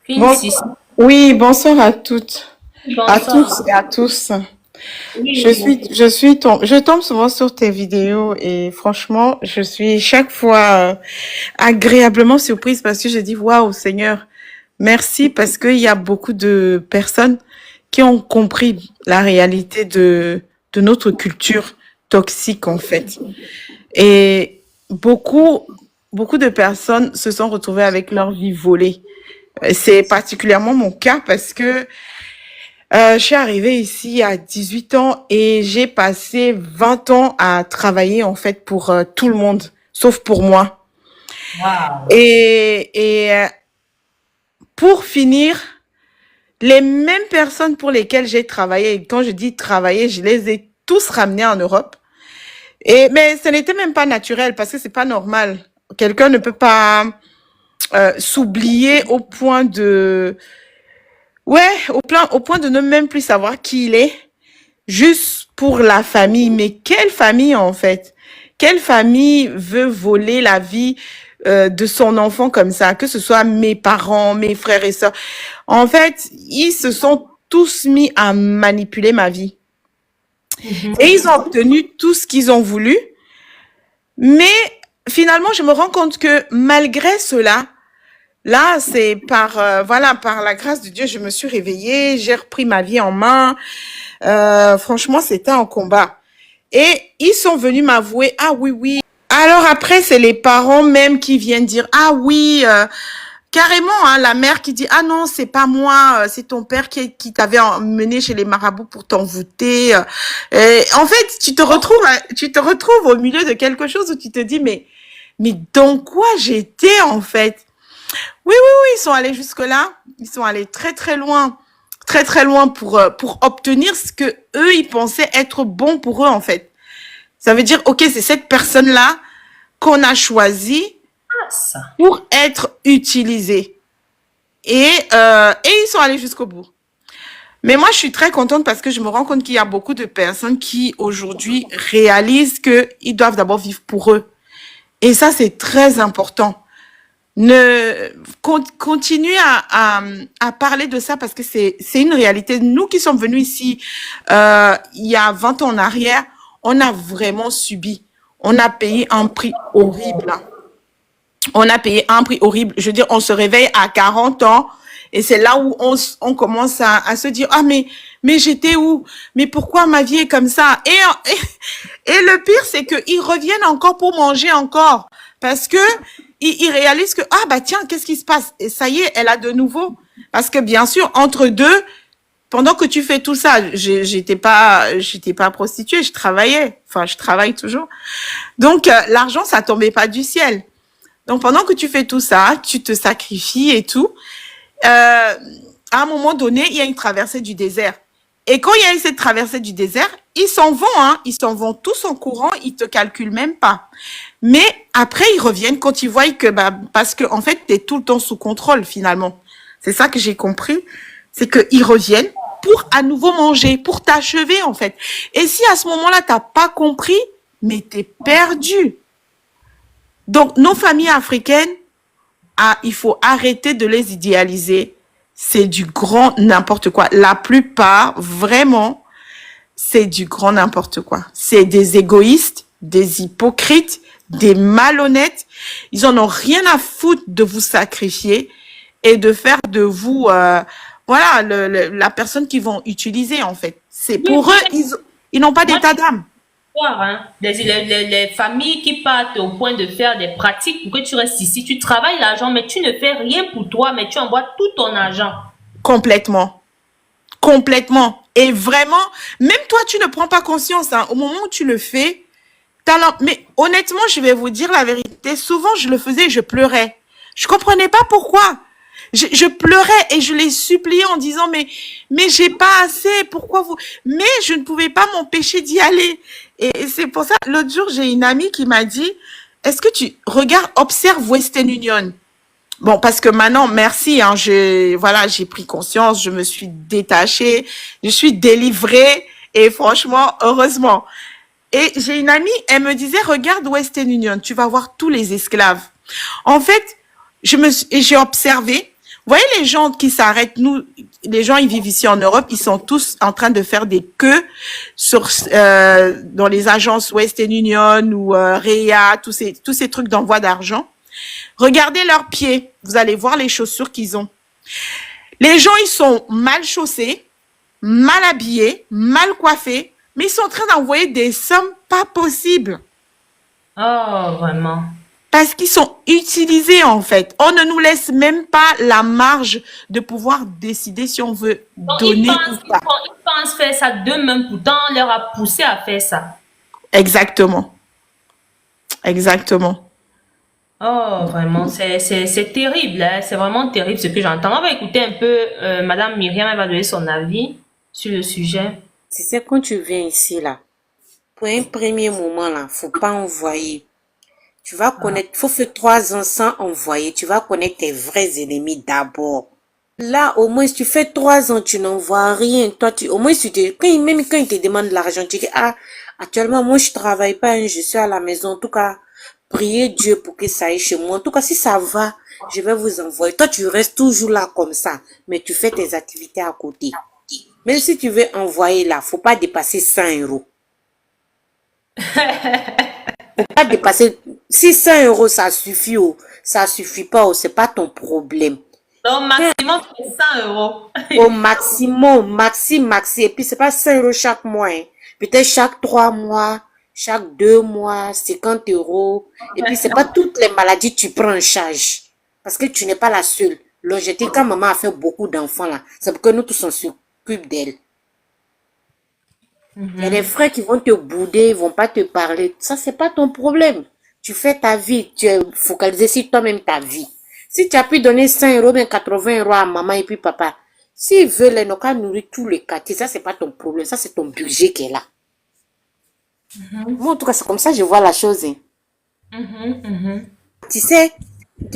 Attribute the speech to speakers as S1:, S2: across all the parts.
S1: Queen
S2: Bon,
S1: Sissi,
S2: oui, bonsoir à toutes, à tous
S1: bonsoir.
S2: et à tous.
S1: Oui,
S2: Je tombe souvent sur tes vidéos et franchement, je suis chaque fois agréablement surprise parce que je dis waouh, Seigneur, merci parce qu'il y a beaucoup de personnes qui ont compris la réalité de notre culture toxique en fait. Et beaucoup de personnes se sont retrouvées avec leur vie volée. C'est particulièrement mon cas parce que je suis arrivée ici à 18 ans et j'ai passé 20 ans à travailler en fait pour tout le monde, sauf pour moi.
S1: wow.
S2: Et pour finir, les mêmes personnes pour lesquelles j'ai travaillé, et quand je dis travailler, je les ai tous ramenés en Europe. Mais ce n'était même pas naturel parce que c'est pas normal. Quelqu'un ne peut pas s'oublier au point de, ouais, au point de ne même plus savoir qui il est juste pour la famille. Mais quelle famille en fait? Quelle famille veut voler la vie de son enfant comme ça? Que ce soit mes parents, mes frères et sœurs. En fait, ils se sont tous mis à manipuler ma vie. Et ils ont obtenu tout ce qu'ils ont voulu. Mais finalement, je me rends compte que malgré cela, là, c'est voilà, par la grâce de Dieu, je me suis réveillée, j'ai repris ma vie en main. Franchement, c'était un combat. Et ils sont venus m'avouer, ah oui, oui. Alors après, c'est les parents même qui viennent dire, ah oui, carrément, hein, la mère qui dit, ah non, c'est pas moi, c'est ton père qui t'avait emmené chez les marabouts pour t'envoûter. En fait, tu te retrouves au milieu de quelque chose où tu te dis, mais dans quoi j'étais en fait? Oui, oui, oui, ils sont allés jusque-là. Ils sont allés très, très loin pour obtenir ce que eux, ils pensaient être bon pour eux, en fait. Ça veut dire, OK, c'est cette personne-là qu'on a choisie
S1: Ah, ça.
S2: pour être utilisée. Et ils sont allés jusqu'au bout. Mais moi, je suis très contente parce que je me rends compte qu'il y a beaucoup de personnes qui, aujourd'hui, réalisent qu'ils doivent d'abord vivre pour eux. Et ça, c'est très important. Continuer à parler de ça parce que c'est une réalité. Nous qui sommes venus ici il y a 20 ans en arrière, on a vraiment subi. On a payé un prix horrible. On a payé un prix horrible. Je veux dire, on se réveille à 40 ans et c'est là où on commence à se dire, ah mais j'étais où? Mais pourquoi ma vie est comme ça? Et le pire, c'est qu'ils reviennent encore pour manger encore. Parce que ils réalisent que, ah bah tiens, qu'est-ce qui se passe? Et ça y est, elle a de nouveau. Parce que bien sûr, entre deux, pendant que tu fais tout ça, j'étais pas prostituée, je travaillais. Enfin, je travaille toujours. Donc, l'argent, ça tombait pas du ciel. Donc, pendant que tu fais tout ça, tu te sacrifies et tout. À un moment donné, il y a une traversée du désert. Et quand il y a eu cette traversée du désert, ils s'en vont, hein. Ils s'en vont tous en courant, ils te calculent même pas. Mais après, ils reviennent quand ils voient que, bah, parce que, en fait, t'es tout le temps sous contrôle, finalement. C'est ça que j'ai compris. C'est qu'ils reviennent pour à nouveau manger, pour t'achever, en fait. Et si à ce moment-là, t'as pas compris, mais t'es perdu. Donc, nos familles africaines, ah, il faut arrêter de les idéaliser. C'est du grand n'importe quoi. La plupart, vraiment, c'est du grand n'importe quoi. C'est des égoïstes, des hypocrites, des malhonnêtes. Ils en ont rien à foutre de vous sacrifier et de faire de vous, voilà, la personne qu'ils vont utiliser, en fait. C'est
S1: Oui,
S2: pour eux, ils n'ont pas
S1: moi,
S2: d'état d'âme.
S1: voir, hein, les familles qui partent au point de faire des pratiques pour que tu restes ici. Tu travailles l'argent, mais tu ne fais rien pour toi, mais tu envoies tout ton argent.
S2: Complètement. Complètement. Et vraiment, même toi, tu ne prends pas conscience, hein. Au moment où tu le fais, mais honnêtement, je vais vous dire la vérité. Souvent, je le faisais, je pleurais. Je comprenais pas pourquoi. Je pleurais et je les suppliais en disant, mais j'ai pas assez. Pourquoi vous? Mais je ne pouvais pas m'empêcher d'y aller. Et c'est pour ça, l'autre jour, j'ai une amie qui m'a dit, est-ce que tu regardes, observe Western Union? Bon, parce que maintenant, merci, hein, voilà, j'ai pris conscience, je me suis détachée, je suis délivrée, et franchement, heureusement. Et j'ai une amie, elle me disait, regarde Western Union, tu vas voir tous les esclaves. En fait, j'ai observé, voyez les gens qui s'arrêtent, nous, les gens, ils vivent ici en Europe, ils sont tous en train de faire des queues sur, dans les agences Western Union ou Rea, tous ces trucs d'envoi d'argent. Regardez leurs pieds, vous allez voir les chaussures qu'ils ont. Les gens, ils sont mal chaussés, mal habillés, mal coiffés, mais ils sont en train d'envoyer des sommes pas possibles.
S1: Oh, vraiment.
S2: Parce qu'ils sont utilisés, en fait. On ne nous laisse même pas la marge de pouvoir décider si on veut
S1: Donc, ils
S2: donner
S1: pensent,
S2: ou pas.
S1: ils pensent faire ça d'eux-mêmes, pourtant on leur a poussé à faire ça.
S2: Exactement. Exactement.
S1: Oh, vraiment, c'est terrible, hein. C'est vraiment terrible ce que j'entends. On va écouter un peu Madame Myriam, elle va donner son avis sur le sujet.
S3: Tu sais, quand tu viens ici, là, pour un premier moment, là, faut pas envoyer. Tu vas connaître, faut faire 3 ans sans envoyer. Tu vas connaître tes vrais ennemis d'abord. Là, au moins, si tu fais 3 ans, tu n'envoies rien. Toi, au moins, même quand ils te demandent de l'argent, tu dis, ah, actuellement, moi, je travaille pas, hein, je suis à la maison. En tout cas, priez Dieu pour que ça aille chez moi. En tout cas, si ça va, je vais vous envoyer. Toi, tu restes toujours là comme ça, mais tu fais tes activités à côté. Même si tu veux envoyer là, faut pas dépasser 100 euros. Faut pas dépasser. Si 100 euros, ça suffit, oh, ça suffit pas, oh, c'est pas ton problème.
S1: Donc, maximum, c'est 100 euros.
S3: Au maximum, maxi. Et puis, c'est pas 100 euros chaque mois, hein. Peut-être chaque 3 mois, chaque 2 mois, 50 euros. Et puis, c'est pas toutes les maladies que tu prends en charge. Parce que tu n'es pas la seule. Longévité, quand maman a fait beaucoup d'enfants, là, c'est pour que nous tous on s'occupe d'elle. Il y a des frères qui vont te bouder, ils vont pas te parler. Ça, c'est pas ton problème. Tu fais ta vie, tu es focalisé sur toi-même ta vie. Si tu as pu donner 100 euros, bien 80 euros à maman et puis papa, s'ils veulent, ils n'ont qu'à nourrir tous les quartiers. Ça, c'est pas ton problème. Ça, c'est ton budget qui est là. Moi, en tout cas, c'est comme ça que je vois la chose, hein. Tu sais,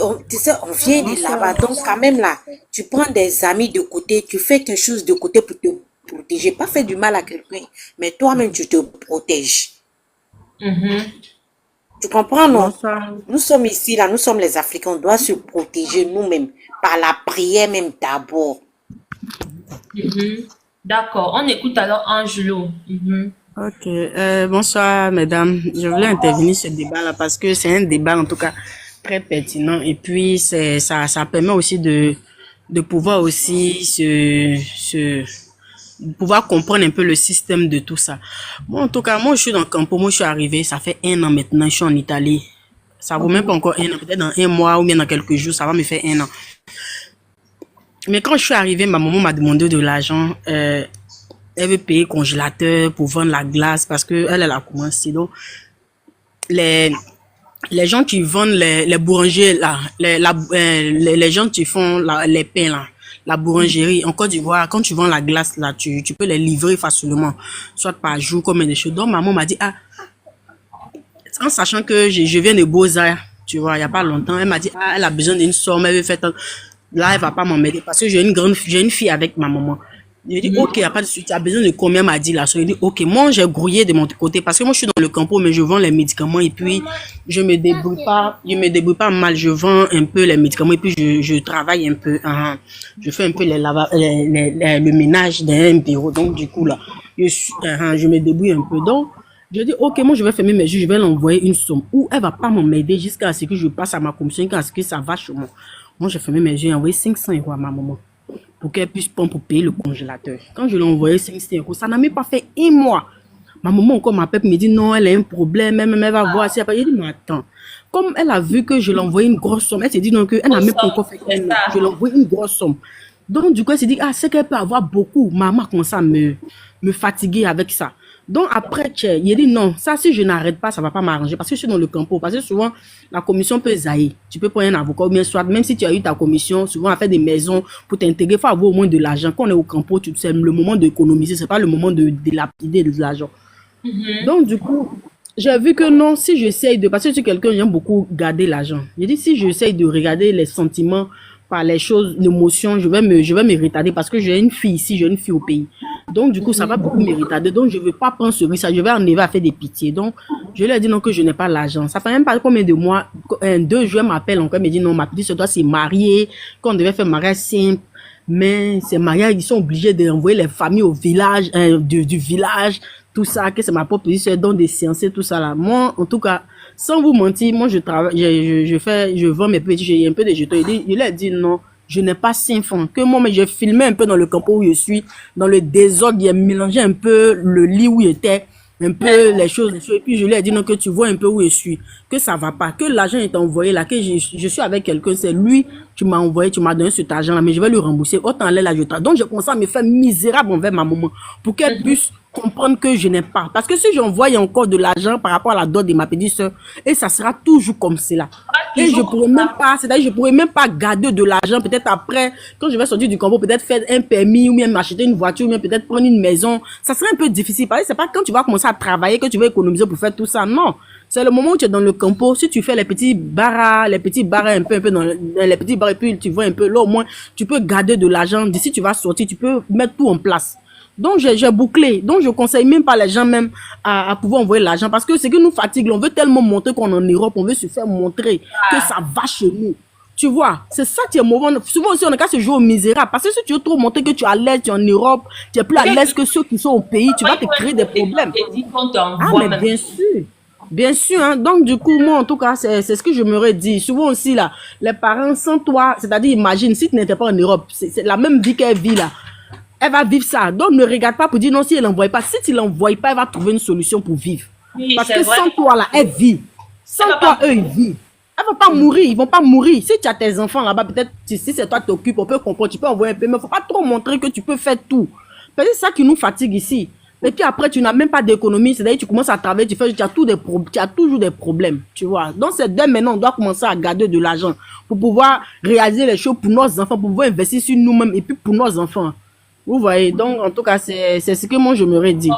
S3: on vient de là-bas. Donc, quand même, là, tu prends des amis de côté, tu fais quelque chose de côté pour te protéger. Pas faire du mal à quelqu'un, mais toi-même, tu te protèges. Tu comprends, non?
S4: Bonsoir.
S3: Nous sommes ici, là, nous sommes les Africains, on doit se protéger nous-mêmes, par la prière même d'abord.
S1: D'accord, on écoute alors Angelo.
S4: Ok. Bonsoir, mesdames. Je voulais intervenir sur ce débat-là parce que c'est un débat, en tout cas, très pertinent. Et puis, ça permet aussi de pouvoir aussi pouvoir comprendre un peu le système de tout ça. Moi, en tout cas, moi, je suis dans le campo. Moi, je suis arrivé, ça fait 1 an maintenant, je suis en Italie. Ça vaut même pas encore 1 an. Peut-être dans 1 mois ou bien dans quelques jours, ça va me faire 1 an. Mais quand je suis arrivé, ma maman m'a demandé de l'argent. Elle veut payer congélateur pour vendre la glace parce que elle a commencé. Donc, les gens qui vendent les boulangers là, les gens qui font les pains là, la boulangerie en Côte d'Ivoire, quand tu vends la glace là, tu peux les livrer facilement, soit par jour comme des choses. Donc, maman m'a dit, ah, en sachant que je viens de Beaux-Arts, tu vois, il y a pas longtemps, elle m'a dit, ah, elle a besoin d'une somme, elle veut faire là, elle va pas m'aider parce que j'ai une fille avec ma maman. Je dis, ok, il n'y a pas de suite. Tu as besoin de combien, m'a dit la soeur. Je dis, ok, moi, j'ai grouillé de mon côté parce que moi, je suis dans le campo, mais je vends les médicaments et puis je me débrouille pas mal. Je vends un peu les médicaments et puis je travaille un peu. Je fais un peu le ménage dans un bureau. Donc, du coup, là, je me débrouille un peu. Donc, je dis, ok, moi, je vais fermer mes yeux, je vais l'envoyer une somme où elle va pas m'aider jusqu'à ce que je passe à ma commission, jusqu'à ce que ça va chez moi. Moi, j'ai fermé mes yeux et envoyé 500 euros à ma maman pour qu'elle puisse prendre pour payer le congélateur. Quand je l'ai envoyé 500 euros, ça n'a même pas fait 1 mois. Ma maman encore m'appelle et me dit non, elle a un problème, elle va voir. Je dis, mais attends. Comme elle a vu que je l'ai envoyé une grosse somme, elle s'est dit donc elle n'a même pas encore fait 1 mois. Je l'ai envoyé une grosse somme. Donc, du coup, elle s'est dit, ah, c'est qu'elle peut avoir beaucoup. Maman commence à me fatiguer avec ça. Donc, après, il a dit non, ça, si je n'arrête pas, ça ne va pas m'arranger parce que je suis dans le campo. Parce que souvent, la commission peut zaïr. Tu peux prendre un avocat ou bien soit, même si tu as eu ta commission, souvent, à faire des maisons pour t'intégrer, il faut avoir au moins de l'argent. Quand on est au campo, c'est le moment d'économiser, ce n'est pas le moment de dilapider de l'argent. Donc, du coup, j'ai vu que non, si j'essaye de, parce que je suis quelqu'un, j'aime beaucoup garder l'argent. J'ai dit, si j'essaye de regarder les sentiments par les choses, l'émotion, je vais me retarder parce que j'ai une fille ici, j'ai une fille au pays. Donc, du coup, ça va beaucoup m'irriter. Donc, je ne veux pas prendre ce risque. Je vais arriver à faire des pitiés. Donc, je lui ai dit non, que je n'ai pas l'argent. Ça fait même pas combien de mois. 2 jours, elle m'appelle encore. Elle me dit non, ma petite, toi, c'est mariée. Qu'on devait faire mariage simple. Mais ces mariages, ils sont obligés d'envoyer les familles au village, du village, tout ça, que c'est ma propre petite soeur, donc des séances, tout ça là. Moi, en tout cas, sans vous mentir, moi, je travaille, je vends mes petits, j'ai un peu de jetons. Il a dit non, je n'ai pas 5 francs. Que moi, mais j'ai filmé un peu dans le campo où je suis, dans le désordre, j'ai mélangé un peu le lit où j'étais, un peu les choses, et puis je lui ai dit non, que tu vois un peu où je suis, que ça va pas, que l'argent est envoyé là, que je suis avec quelqu'un, c'est lui, tu m'as envoyé, tu m'as donné cet argent là, mais je vais lui rembourser, autant aller là, donc j'ai commencé à me faire misérable envers ma maman, pour qu'elle puisse comprendre que je n'ai pas, parce que si j'envoie encore de l'argent par rapport à la dot de ma petite soeur, et ça sera toujours comme cela, et je pourrais même pas, c'est-à-dire je pourrais même pas garder de l'argent, peut-être après, quand je vais sortir du combo, peut-être faire un permis, ou bien m'acheter une voiture, ou bien peut-être prendre une maison, ça serait un peu difficile, parce que c'est pas quand tu vas commencer à travailler que tu vas économiser pour faire tout ça, non. C'est le moment où tu es dans le campo, si tu fais les petits barras un peu dans les petits barras, et puis tu vois un peu, là au moins, tu peux garder de l'argent, d'ici tu vas sortir, tu peux mettre tout en place. Donc, j'ai bouclé. Donc, je conseille même pas les gens même à pouvoir envoyer l'argent parce que c'est que nous fatigue. On veut tellement montrer qu'on est en Europe, on veut se faire montrer que ça va chez nous. Tu vois, c'est ça qui est mauvais. Souvent aussi, on est qu'à se jouer au misérable. Parce que si tu veux trop montrer que tu es à l'aise, tu es en Europe, tu es plus à l'aise que ceux qui sont au pays, tu vas te créer des problèmes. Ah, mais bien sûr. Bien sûr, hein. Donc, du coup, moi, en tout cas, c'est ce que je m'aurais dit. Souvent aussi, là, les parents sans toi, c'est-à-dire, imagine, si tu n'étais pas en Europe, c'est la même vie qu'elle vit, là. Elle va vivre ça. Donc, ne regarde pas pour dire non, si elle n'envoie pas. Si tu ne l'envoies pas, elle va trouver une solution pour vivre.
S1: Oui,
S4: parce
S1: c'est
S4: que
S1: vrai.
S4: sans toi, là, elle vit. Sans toi, eux, ils vivent. Elle ne va pas mourir. Ils ne vont pas mourir. Si tu as tes enfants là-bas, peut-être, si c'est toi qui t'occupes, on peut comprendre, tu peux envoyer un peu, mais il ne faut pas trop montrer que tu peux faire tout. Parce que c'est ça qui nous fatigue ici. Et puis après, tu n'as même pas d'économie. C'est-à-dire, tu commences à travailler, tu as toujours des problèmes. Tu vois. Donc, c'est dès maintenant, on doit commencer à garder de l'argent pour pouvoir réaliser les choses pour nos enfants, pour pouvoir investir sur nous-mêmes et puis pour nos enfants. Vous voyez, donc en tout cas, c'est ce que moi je m'aurais dit.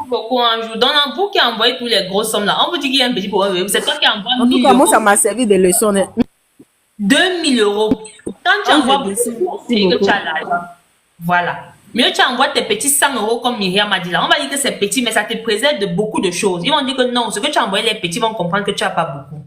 S1: Beaucoup un jour. Donc, vous qui envoyez tous les grosses sommes là, on vous dit qu'il y a un petit problème. C'est toi qui envoie
S4: En tout
S1: 1000
S4: cas, moi
S1: euros.
S4: ça m'a servi de leçon.
S1: 2000 euros. Quand tu envoies beaucoup, c'est que tu as l'argent. Voilà. Mieux tu envoies tes petits 100 euros comme Myriam a dit là. On va dire que c'est petit, mais ça te préserve de beaucoup de choses. Ils vont dire que non, ce que tu as envoyé les petits vont comprendre que tu n'as pas beaucoup.